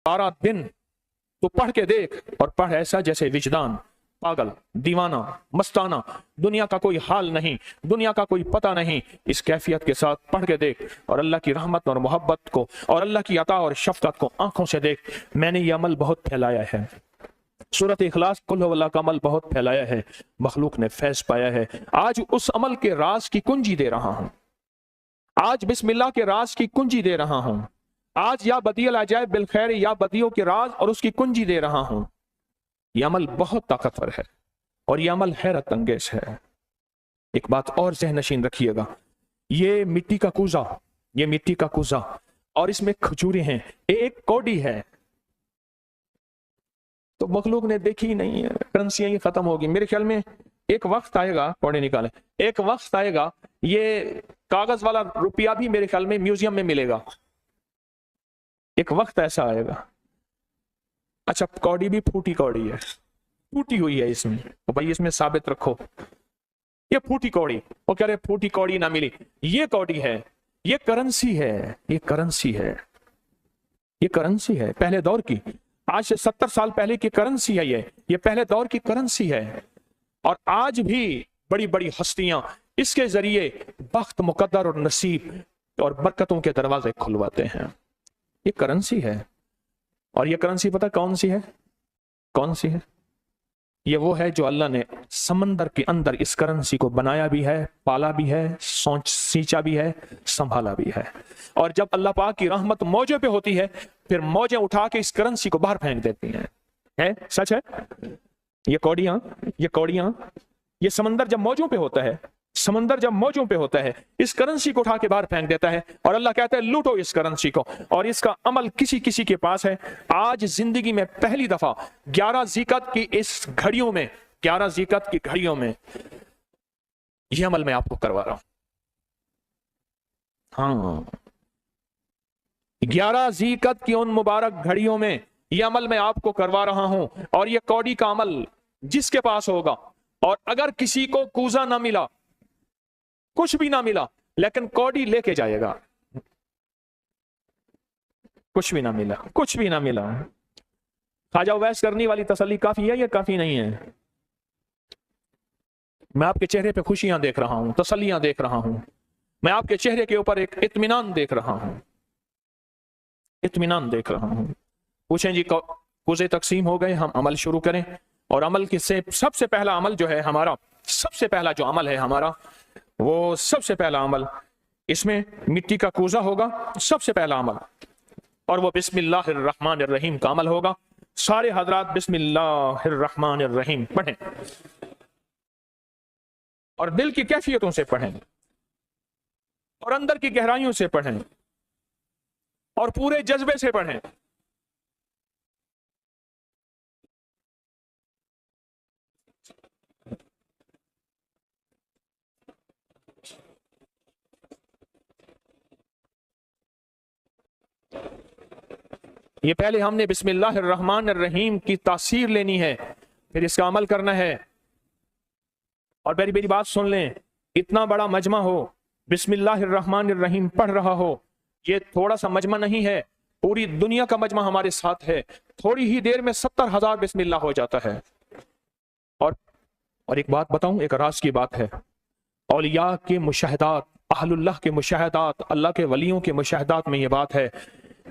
12 दिन तो पढ़ के देख, और पढ़ ऐसा जैसे विजदान पागल, दीवाना, मस्ताना, दुनिया का कोई हाल नहीं, दुनिया का कोई पता नहीं, इस कैफियत के साथ पढ़ के देख, और अल्लाह की रहमत और मोहब्बत को और अल्लाह की अता और शफकत को आंखों से देख। मैंने ये अमल बहुत फैलाया है, सूरत इखलास कुल हुवल्लाह का अमल बहुत फैलाया है, मखलूक ने फैज़ पाया है। आज उस अमल के राज की कुंजी दे रहा हूं, आज बिस्मिल्लाह के राज की कुंजी दे रहा हूं, आज या बदियल अजायब बिल खैर या बदियों के राज और उसकी कुंजी दे रहा हूं। यह अमल बहुत ताकतवर है और यह अमल हैरत अंगेज है। एक बात और ज़हन नशीन रखिएगा, ये मिट्टी का कूजा, ये मिट्टी का कूजा और इसमें खजूरें हैं, एक कौड़ी है, तो मखलूक ने देखी ही नहीं है, करेंसियां ये खत्म होगी। मेरे ख्याल में एक वक्त आएगा, कौड़े निकाले, एक वक्त आएगा ये कागज वाला रुपया भी मेरे ख्याल में म्यूजियम में मिलेगा, एक वक्त ऐसा आएगा। अच्छा, कौड़ी भी फूटी कौड़ी है, फूटी हुई है इसमें, तो भाई इसमें साबित रखो ये फूटी कौड़ी, वो कह रहे फूटी कौड़ी ना मिली, ये कौड़ी है, ये करेंसी है, ये करेंसी है, ये करेंसी है पहले दौर की, आज से 70 साल पहले की करेंसी है ये पहले दौर की करेंसी है। और आज भी बड़ी बड़ी हस्तियां इसके जरिए बख्त, मुकद्दर और नसीब और बरकतों के दरवाजे खुलवाते हैं। ये करेंसी है, और ये करेंसी पता कौन सी है? कौन सी है? ये वो है जो अल्लाह ने समंदर के अंदर इस करेंसी को बनाया भी है, पाला भी है, सींचा भी है, संभाला भी है। और जब अल्लाह पाक की रहमत मौजे पे होती है, फिर मौजें उठा के इस करेंसी को बाहर फेंक देती हैं। है सच है? ये कौड़ियां, ये समंदर जब मौजों पे होता है, समंदर जब मौजों पे होता है, इस करेंसी को उठा के बाहर फेंक देता है, और अल्लाह कहता है लूटो इस करेंसी को। और इसका अमल किसी किसी के पास है। आज जिंदगी में पहली दफा 11 ज़िकत की इस घड़ियों में, 11 ज़िकत की घड़ियों में यह अमल मैं आपको करवा रहा हूं। हाँ, 11 ज़िकत की उन मुबारक घड़ियों में यह अमल मैं आपको करवा रहा हूं। और यह कौड़ी का अमल जिसके पास होगा, और अगर किसी को कूजा ना मिला, कुछ भी ना मिला, लेकिन कौड़ी लेके जाएगा, कुछ भी ना मिला, कुछ भी ना मिला, ख्वाजा उवैस करनी वाली तसल्ली काफी है या काफी नहीं है? मैं आपके चेहरे पे खुशियां देख रहा हूं, तसल्लियां देख रहा हूं, मैं आपके चेहरे के ऊपर एक इत्मीनान देख रहा हूं, इत्मीनान देख रहा हूं। पूछें जी कुज़े तकसीम हो गए, हम अमल शुरू करें। और अमल के से सबसे पहला अमल जो है हमारा, सबसे पहला जो अमल है हमारा, वो सबसे पहला अमल, इसमें मिट्टी का कूजा होगा, सबसे पहला अमल, और वो बिस्मिल्लाहिर्रहमानिर्रहीम का अमल होगा। सारे हजरात बिस्मिल्लाहिर्रहमानिर्रहीम पढ़ें, और दिल की कैफियतों से पढ़ें, और अंदर की गहराइयों से पढ़ें, और पूरे जज्बे से पढ़ें। ये पहले हमने बिस्मिल्लाहिर्रहमानिर्रहीम की तासीर लेनी है, फिर इसका अमल करना है। और मेरी बात सुन लें, इतना बड़ा मजमा हो, बिस्मिल्लाहिर्रहमानिर्रहीम पढ़ रहा हो, ये थोड़ा सा मजमा नहीं है, पूरी दुनिया का मजमा हमारे साथ है। थोड़ी ही देर में 70,000 बिस्मिल्लाह हो जाता है। और एक बात बताऊं, एक राज की बात है, औलिया के मुशाहदात, अहलुल्लाह के मुशाहदात, अल्लाह के वलियों के मुशाहदात में ये बात है,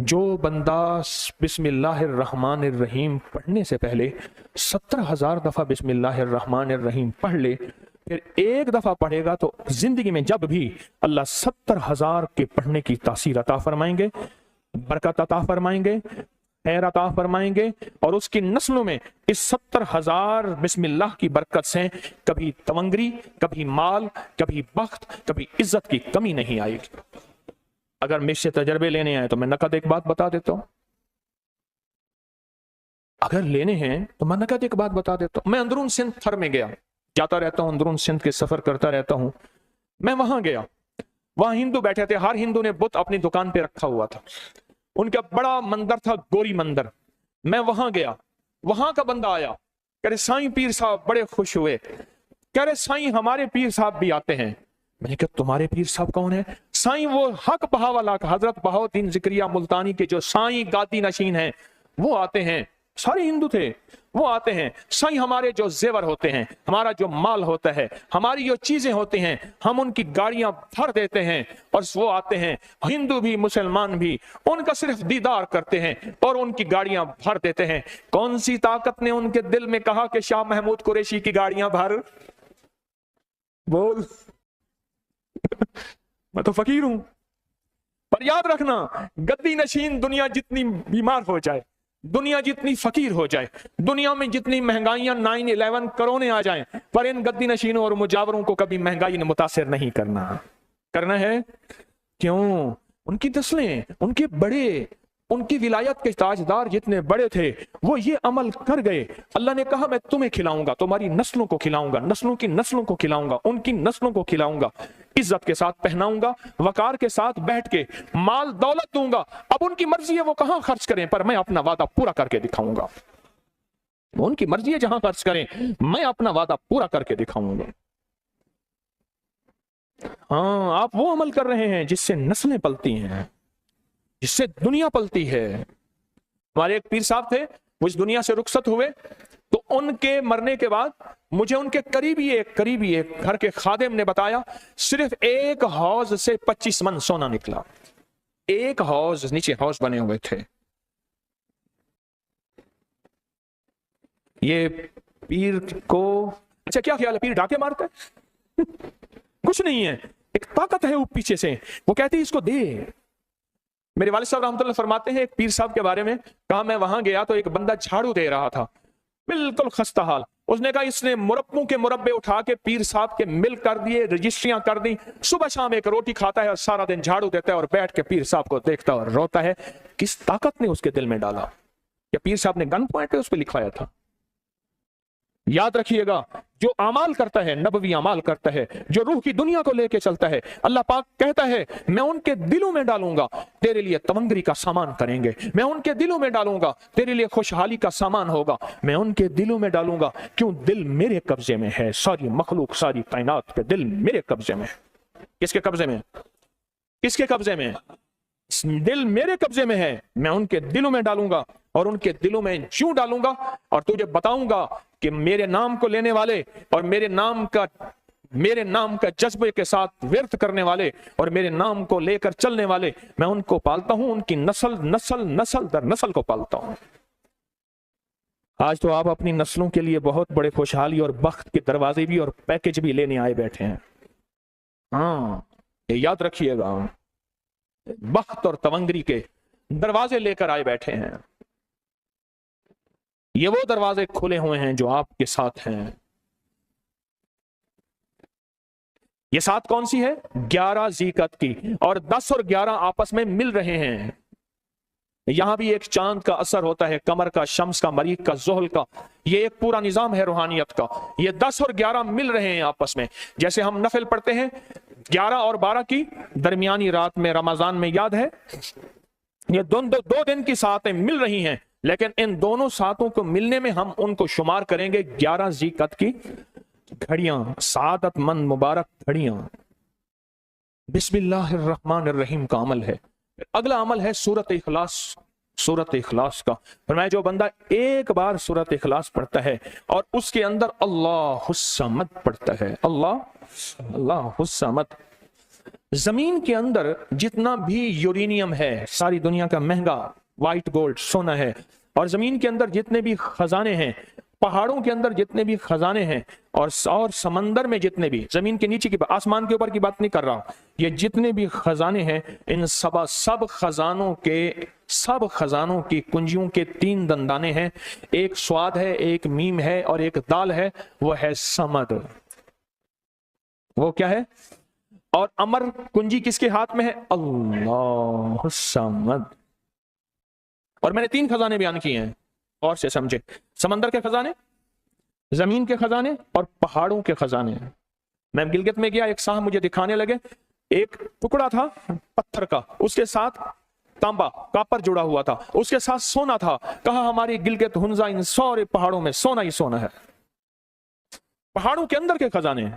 जो बंदा बिस्मिल्लाहिर्रहमानिर्रहीम पढ़ने से पहले 70,000 दफा बिस्मिल्लाहिर्रहमानिर्रहीम पढ़ ले, फिर एक दफा पढ़ेगा तो जिंदगी में जब भी अल्लाह 70,000 के पढ़ने की तासीर अता फरमाएंगे, बरकत अता फरमाएंगे, खैर अता फरमाएंगे। और उसकी नस्लों में इस 70,000 बिस्मिल्लाह की बरकत से कभी तवंगरी, कभी माल, कभी बख्त, कभी इज्जत की कमी नहीं आएगी। अगर मुझसे तजर्बे लेने आए तो मैं नकद एक बात बता देता हूं, अगर लेने हैं तो मैं नकद एक बात बता देता हूं। मैं अंदरून सिंध थर में गया, जाता रहता हूं, अंदरून सिंध के सफर करता रहता हूं। मैं वहां गया, वहां हिंदू बैठे थे, हर हिंदू ने बुत अपनी दुकान पे रखा हुआ था, उनका बड़ा मंदिर था, गोरी मंदिर। मैं वहां गया, वहां का बंदा आया, कह रहे साईं पीर साहब, बड़े खुश हुए, कह रहे साईं हमारे पीर साहब भी आते हैं। मैंने कहा तुम्हारे पीर साहब कौन है? साईं वो हक बहावला का हजरत बहाउद्दीन जिक्रिया मुल्तानी के जो साईं गादी नशीन हैं, वो आते हैं, सारे हिंदू थे, वो आते हैं, सही हमारे जो जेवर होते हैं, हमारा जो माल होता है, हमारी जो चीजें होती हैं, हम उनकी गाड़ियां भर देते हैं और वो आते हैं, हिंदू भी मुसलमान भी, उनका सिर्फ दीदार करते हैं और उनकी गाड़ियां भर देते हैं। कौन सी ताकत ने उनके दिल में कहा कि शाह महमूद कुरैशी की गाड़ियां भर? बोल। मैं तो फकीर हूं। पर याद रखना, गद्दी नशीन दुनिया जितनी बीमार हो जाए, दुनिया जितनी फकीर हो जाए, दुनिया में जितनी महंगाइयां 9/11 कोरोने आ जाएं, पर इन गद्दी नशीनों और मुजावरों को कभी महंगाई ने मुतासिर नहीं करना है। क्यों? उनकी नस्लें, उनके बड़े, उनकी विलायत के ताजदार जितने बड़े थे, वो ये अमल कर गए। अल्लाह ने कहा मैं तुम्हें खिलाऊंगा, तुम्हारी नस्लों को खिलाऊंगा, नस्लों की नस्लों को खिलाऊंगा, उनकी नस्लों को खिलाऊंगा, इज्जत के साथ पहनाऊंगा, वकार के साथ बैठ के माल दौलत दूंगा। अब उनकी मर्जी है वो कहां खर्च करें, पर मैं अपना वादा पूरा करके दिखाऊंगा। उनकी मर्जी है जहां खर्च करें, मैं अपना वादा पूरा करके दिखाऊंगा। हाँ, आप वो अमल कर रहे हैं जिससे नस्लें पलती हैं, जिससे दुनिया पलती है। हमारे एक पीर साहब थे, वो इस दुनिया से रुखसत हुए, तो उनके मरने के बाद मुझे उनके करीबी एक घर के खादिम ने बताया, सिर्फ एक हौज से 25 मन सोना निकला। एक हौज, नीचे हौज बने हुए थे। ये पीर को, अच्छा क्या ख्याल है, पीर डाके मारता है? कुछ नहीं है, एक ताकत है वो पीछे से, वो कहती है इसको दे। मेरे वालिद साहब रहमतुल्लाह फरमाते हैं, एक पीर साहब के बारे में कहा, मैं वहां गया तो एक बंदा झाड़ू दे रहा था, बिल्कुल खस्ता हाल। उसने कहा इसने मुरब्बों के मुरब्बे उठा के पीर साहब के मिल कर दिए, रजिस्ट्रियां कर दी, सुबह शाम एक रोटी खाता है और सारा दिन झाड़ू देता है और बैठ के पीर साहब को देखता और रोता है। किस ताकत ने उसके दिल में डाला? या पीर साहब ने गन पॉइंट पे उस पर लिखवाया था? याद रखिएगा, जो अमाल करता है, नबवी अमाल करता है, जो रूह की दुनिया को लेके चलता है, अल्लाह पाक कहता है मैं उनके दिलों में डालूंगा, तेरे लिए तमंगरी का सामान करेंगे, मैं उनके दिलों में डालूंगा, तेरे लिए खुशहाली का सामान होगा, मैं उनके दिलों में डालूंगा। क्यों? दिल मेरे कब्जे में है, सारी मखलूक, सारी कायनात के दिल मेरे कब्जे में। किसके कब्जे में? किसके कब्जे में? दिल मेरे कब्जे में है, मैं उनके दिलों में डालूंगा और उनके दिलों में क्यों डालूंगा, और तुझे बताऊंगा कि मेरे नाम को लेने वाले और मेरे नाम का जज्बे के साथ व्यर्थ करने वाले और मेरे नाम को लेकर चलने वाले, मैं उनको पालता हूं, उनकी नस्ल दर नस्ल को पालता हूं। आज तो आप अपनी नस्लों के लिए बहुत बड़े खुशहाली और बख्त के दरवाजे भी और पैकेज भी लेने आए बैठे हैं। हाँ, ये याद रखिएगा, बख्त और तवंगरी के दरवाजे लेकर आए बैठे हैं। ये वो दरवाजे खुले हुए हैं जो आपके साथ हैं। ये साथ कौन सी है? 11 ज़ीक़त की, और 10 और 11 आपस में मिल रहे हैं। यहां भी एक चांद का असर होता है, कमर का, शम्स का, मरीख का, ज़ुहल का, ये एक पूरा निजाम है रूहानियत का। ये 10 और 11 मिल रहे हैं आपस में। जैसे हम नफिल पढ़ते हैं 11 और 12 की दरमियानी रात में रमजान में, याद है, ये दो दिन की सातें मिल रही हैं, लेकिन इन दोनों सातों को मिलने में हम उनको शुमार करेंगे 11 ज़ीक़त की घड़ियां, सादतमंद मुबारक घड़ियां। बिस्मिल्लाहिर्रहमानिर्रहीम का अमल है। अगला अमल है सूरत इखलास, सूरत इखलास का। फरमाया जो बंदा एक बार सूरत इखलास पढ़ता है और उसके अंदर अल्लाहुस्समद पढ़ता है, अल्लाहुस्समद, जमीन के अंदर जितना भी यूरेनियम है, सारी दुनिया का महंगा व्हाइट गोल्ड सोना है, और जमीन के अंदर जितने भी खजाने हैं, पहाड़ों के अंदर जितने भी खजाने हैं, और समंदर में जितने भी, जमीन के नीचे की, आसमान के ऊपर की बात नहीं कर रहा हूं, ये जितने भी खजाने हैं, इन सब खजानों की कुंजियों के 3 दंदाने हैं। एक स्वाद है, एक मीम है और एक दाल है, वो है समद। वो क्या है? और अमर कुंजी किसके हाथ में है? अल्लाह समद। और मैंने 3 खजाने बयान किए हैं, और से समझे, समंदर के खजाने, जमीन के खजाने और पहाड़ों के खजाने। मैं गिलगित में गया, एक साहब मुझे दिखाने लगे, एक टुकड़ा था पत्थर का, उसके साथ तांबा कापर जुड़ा हुआ था, उसके साथ सोना था। कहा हमारी गिलगित हुंजा इन सारे पहाड़ों में सोना ही सोना है। पहाड़ों के अंदर के खजाने,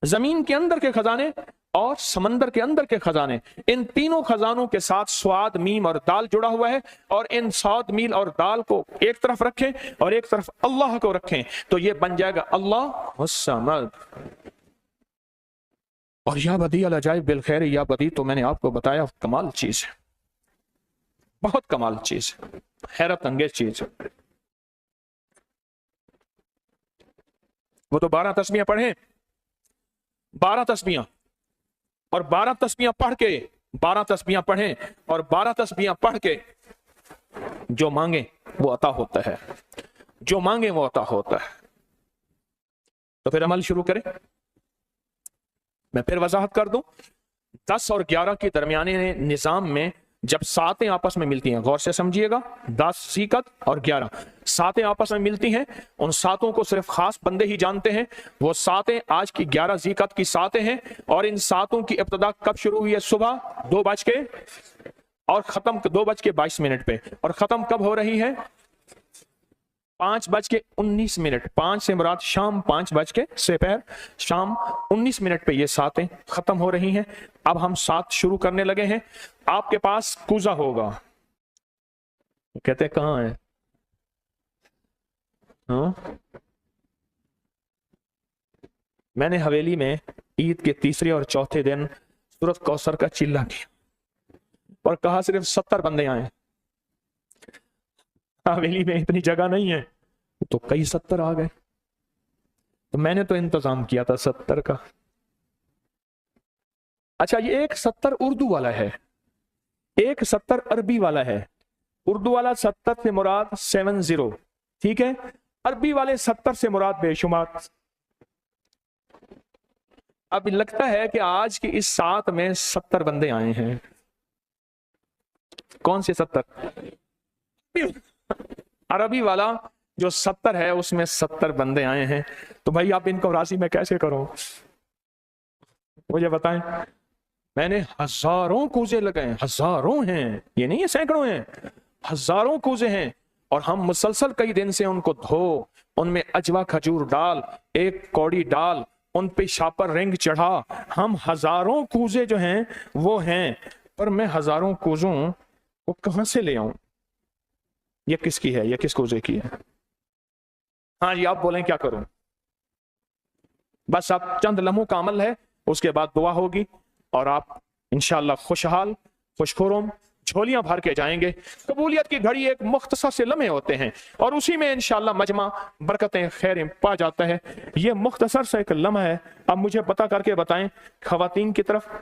जमीन के अंदर के खजाने, और समंदर के अंदर के खजाने, इन तीनों खजानों के साथ स्वाद, मीम और दाल जुड़ा हुआ है, और इन स्वाद, मीम और दाल को एक तरफ रखें और एक तरफ अल्लाह को रखें, तो ये बन जाएगा अल्लाह समद। और या बदी अल अजाइब बिल खैर, या बदी तो मैंने आपको बताया कमाल चीज है, बहुत कमाल चीज है, हैरत अंगेज चीज है। वो तो 12 तस्बीहां पढ़े, 12 तस्बीहां, और 12 तस्बीहां पढ़ के, 12 तस्बीहां पढ़ें और 12 तस्बीहां पढ़ के जो मांगे वो अता होता है, जो मांगे वो अता होता है। तो फिर अमल शुरू करें। मैं फिर वजाहत कर दूं, 10 और 11 के दरमियाने निजाम में जब सातें आपस में मिलती हैं, गौर से समझिएगा, 10 ज़ीक़त और 11 सातें आपस में मिलती हैं, उन सातों को सिर्फ खास बंदे ही जानते हैं। वो सातें आज की 11 ज़ीक़त की सातें हैं, और इन सातों की इब्तिदा कब शुरू हुई है? सुबह 2 बज के और खत्म 2 बज के 22 मिनट पे, और खत्म कब हो रही है? 5 बज के 19 मिनट। 5 से मुराद शाम 5 बज के दोपहर शाम 19 मिनट पे ये सातें खत्म हो रही हैं। अब हम 7 शुरू करने लगे हैं। आपके पास कूजा होगा, कहते हैं कहाँ है? हाँ? मैंने हवेली में ईद के तीसरे और चौथे दिन सूरत कौसर का चिल्ला किया और कहा सिर्फ 70 बंदे आए। हवेली में इतनी जगह नहीं है, तो कई 70 आ गए। तो मैंने तो इंतजाम किया था 70 का। अच्छा, ये एक 70 उर्दू वाला है, एक 70 अरबी वाला है। उर्दू वाला 70 से मुराद 70, ठीक है। अरबी वाले 70 से मुराद बेशुमार। अब लगता है कि आज की इस साथ में 70 बंदे आए हैं। कौन से 70? अरबी वाला जो 70 है उसमें 70 बंदे आए हैं। तो भाई आप इनको राशि में कैसे करो, मुझे बताएं। मैंने हजारों कूजे लगाए, हजारों हैं, ये नहीं है सैकड़ों हैं, हजारों कूजे हैं। और हम मुसलसल कई दिन से उनको धो, उनमें अजवा खजूर डाल, एक कौड़ी डाल, उन पे शापर रिंग चढ़ा। हम हजारों कूजे जो हैं वो हैं, पर मैं हजारों कूजों को कहां से ले आऊं? ये किसकी है? ये किस कूजे की है? हाँ जी, आप बोलें क्या करूं? बस आप चंद लम्हों का अमल है, उसके बाद दुआ होगी और आप इंशाअल्लाह खुशहाल खुशखुरम झोलियां भर के जाएंगे। कबूलियत की घड़ी एक मुख्तसर से लम्हे होते हैं और उसी में इंशाअल्लाह मजमा बरकतें खैरें पा जाता है। ये मुख्तसर सा एक लम्हा है। अब मुझे पता करके बताएं, खवातीन की तरफ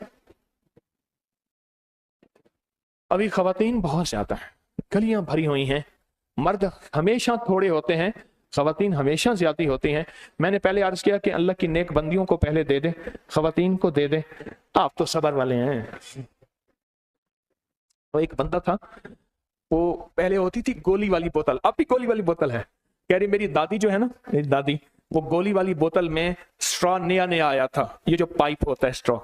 अभी खवातीन बहुत ज्यादा है, गलियां भरी हुई हैं। मर्द हमेशा थोड़े होते हैं, खवातीन हमेशा ज्यादा होती हैं। मैंने पहले अर्ज किया कि अल्लाह की नेक बंदियों को पहले दे दे, खवातीन को दे दे। आप तो सबर वाले हैं। तो एक बंदा था, वो पहले होती थी गोली वाली बोतल, अब भी गोली वाली बोतल है। कह रही मेरी दादी जो है ना, मेरी दादी, वो गोली वाली बोतल में स्ट्रॉ नया नया आया था, ये जो पाइप होता है स्ट्रॉ,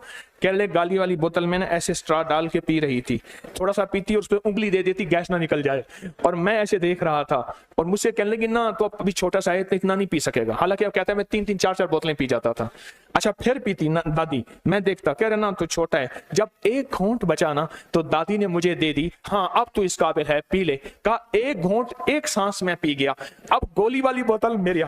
कह रहे गाली वाली बोतल में ना ऐसे स्ट्रॉ डाल के पी रही थी, थोड़ा सा पीती और उस पर उंगली दे देती, गैस ना निकल जाए। और मैं ऐसे देख रहा था और मुझसे कहने लगी ना तो अभी छोटा सा है तो इतना नहीं पी सकेगा। हालांकि अब कहता है मैं 3-3 4-4 बोतलें पी जाता था। अच्छा, फिर पीती ना दादी, मैं देखता, कह रहे ना तो छोटा है। जब एक घूंट बचा ना तो दादी ने मुझे दे दी, हाँ अब तो इस काबिल है, पी ले। कहा एक घूंट एक सांस में पी गया। अब गोली वाली बोतल मेरे